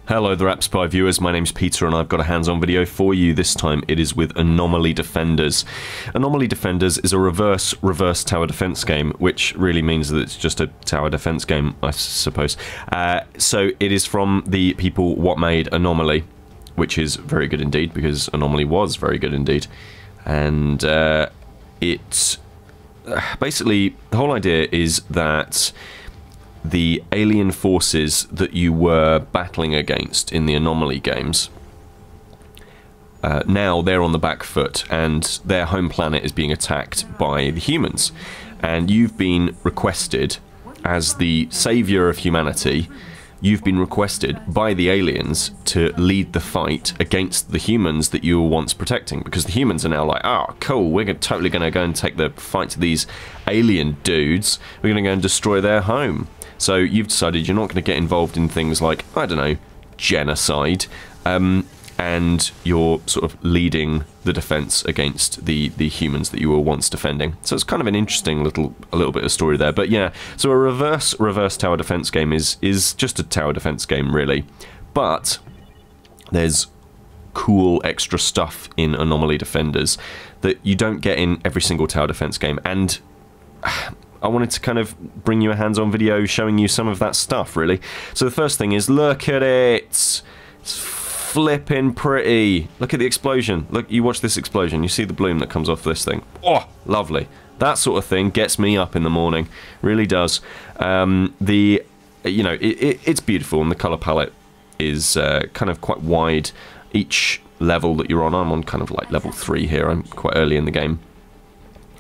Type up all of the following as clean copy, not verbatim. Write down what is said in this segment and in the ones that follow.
Hello there AppSpy viewers, my name's Peter and I've got a hands-on video for you. This time it is with Anomaly Defenders. Anomaly Defenders is a reverse tower defense game, which really means that it's just a tower defense game, I suppose. So it is from the people what made Anomaly, which is very good indeed, because Anomaly was very good indeed. And it's basically, the whole idea is that the alien forces that you were battling against in the Anomaly games, now they're on the back foot and their home planet is being attacked by the humans. And you've been requested, as the saviour of humanity, you've been requested by the aliens to lead the fight against the humans that you were once protecting. Because the humans are now like, oh, cool, we're totally going to go and take the fight to these alien dudes. We're going to go and destroy their home. So you've decided you're not going to get involved in things like, I don't know, genocide, and you're sort of leading the defense against the humans that you were once defending. So it's kind of an interesting little bit of story there. But yeah, so a reverse tower defense game is just a tower defense game, really. But there's cool extra stuff in Anomaly Defenders that you don't get in every single tower defense game, and I wanted to kind of bring you a hands-on video showing you some of that stuff, really. So the first thing is, look at it! It's flipping pretty. Look at the explosion. Look, you watch this explosion. You see the bloom that comes off this thing. Oh, lovely. That sort of thing gets me up in the morning. Really does. You know, it's beautiful, and the color palette is kind of quite wide. Each level that you're on, I'm on kind of like level 3 here. I'm quite early in the game.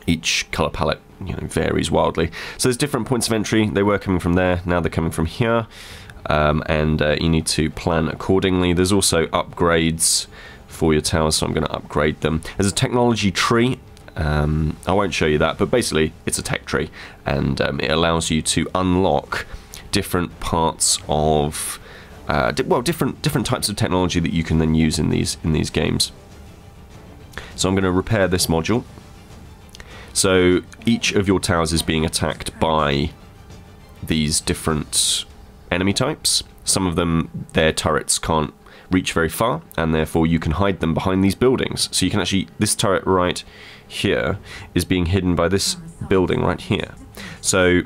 Each color palette, you know, varies wildly. So there's different points of entry. They were coming from there, now they're coming from here, and you need to plan accordingly. There's also upgrades for your towers, so I'm going to upgrade them. There's a technology tree. I won't show you that, but basically it's a tech tree, and it allows you to unlock different parts of well, different types of technology that you can then use in these games. So I'm going to repair this module. So each of your towers is being attacked by these different enemy types. Some of them, their turrets can't reach very far, and therefore you can hide them behind these buildings. So you can actually, this turret right here is being hidden by this building right here. So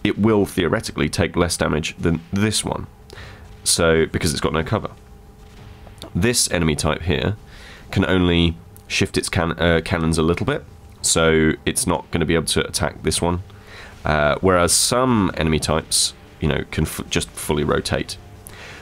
it will theoretically take less damage than this one, so because it's got no cover. This enemy type here can only shift its cannons a little bit, so it's not going to be able to attack this one, whereas some enemy types, you know, can just fully rotate.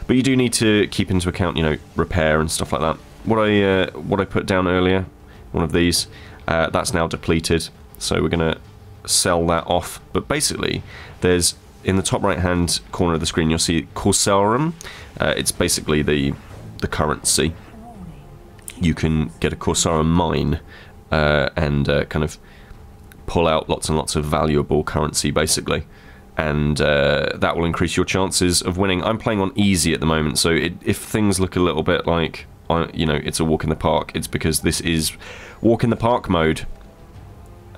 But you do need to keep into account, you know, repair and stuff like that. What I put down earlier, one of these, that's now depleted, so we're going to sell that off. But basically, there's, in the top right hand corner of the screen, you'll see Corsarum. It's basically the currency. You can get a Corsarum mine and kind of pull out lots and lots of valuable currency, basically, and that will increase your chances of winning. I'm playing on easy at the moment, so if things look a little bit like, you know, it's a walk in the park, it's because this is walk in the park mode.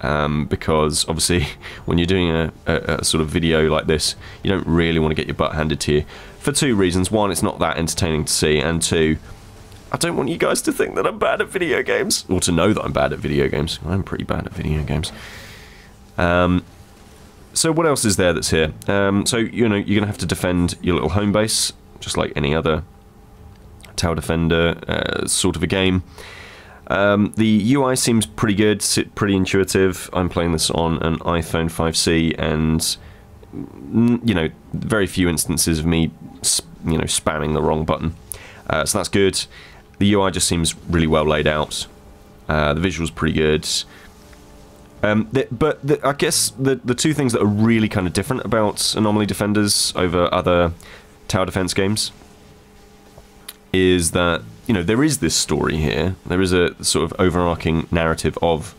Because obviously when you're doing a sort of video like this, you don't really want to get your butt handed to you for two reasons. One, it's not that entertaining to see, and two, I don't want you guys to think that I'm bad at video games, or to know that I'm bad at video games. I'm pretty bad at video games. So what else is there that's here? So, you know, you're going to have to defend your little home base, just like any other tower defender sort of a game. The UI seems pretty good, pretty intuitive. I'm playing this on an iPhone 5C, and, you know, very few instances of me, you know, spamming the wrong button. So that's good. The UI just seems really well laid out. The visual's pretty good. I guess the two things that are really kind of different about Anomaly Defenders over other tower defense games is that, you know, there is this story here. There is a sort of overarching narrative of,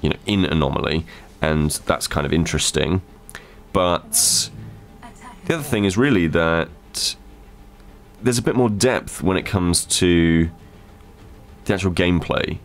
you know, in Anomaly, and that's kind of interesting. But the other thing is really that there's a bit more depth when it comes to the actual gameplay.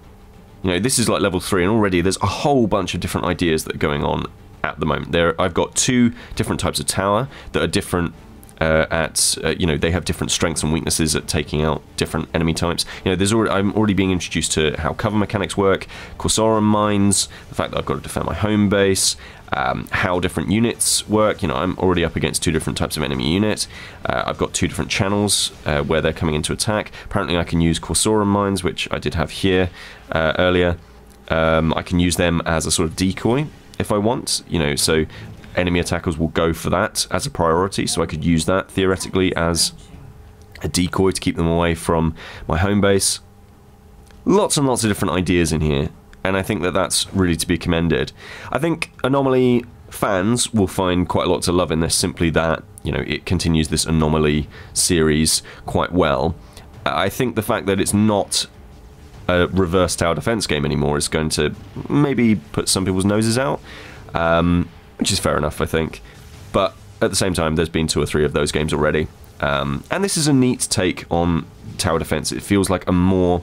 You know, this is like level 3, and already there's a whole bunch of different ideas that are going on at the moment. I've got 2 different types of tower that are different they have different strengths and weaknesses at taking out different enemy types. I'm already being introduced to how cover mechanics work, Corsorum mines, the fact that I've got to defend my home base, how different units work. I'm already up against 2 different types of enemy unit. I've got 2 different channels where they're coming into attack. Apparently I can use Corsorum mines, which I did have here earlier. I can use them as a sort of decoy if I want, so enemy attackers will go for that as a priority, so I could use that theoretically as a decoy to keep them away from my home base. Lots and lots of different ideas in here, and I think that that's really to be commended. I think Anomaly fans will find quite a lot to love in this, simply that, it continues this Anomaly series quite well. I think the fact that it's not a reverse tower defense game anymore is going to maybe put some people's noses out, which is fair enough, I think. But at the same time, there's been 2 or 3 of those games already, and this is a neat take on tower defense. It feels like a more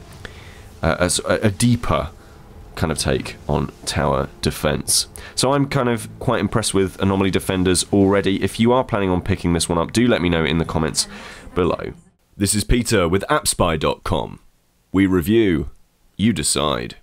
a deeper kind of take on tower defense. So I'm kind of quite impressed with Anomaly Defenders already. If you are planning on picking this one up, do let me know in the comments below. This is Peter with appspy.com. We review, you decide.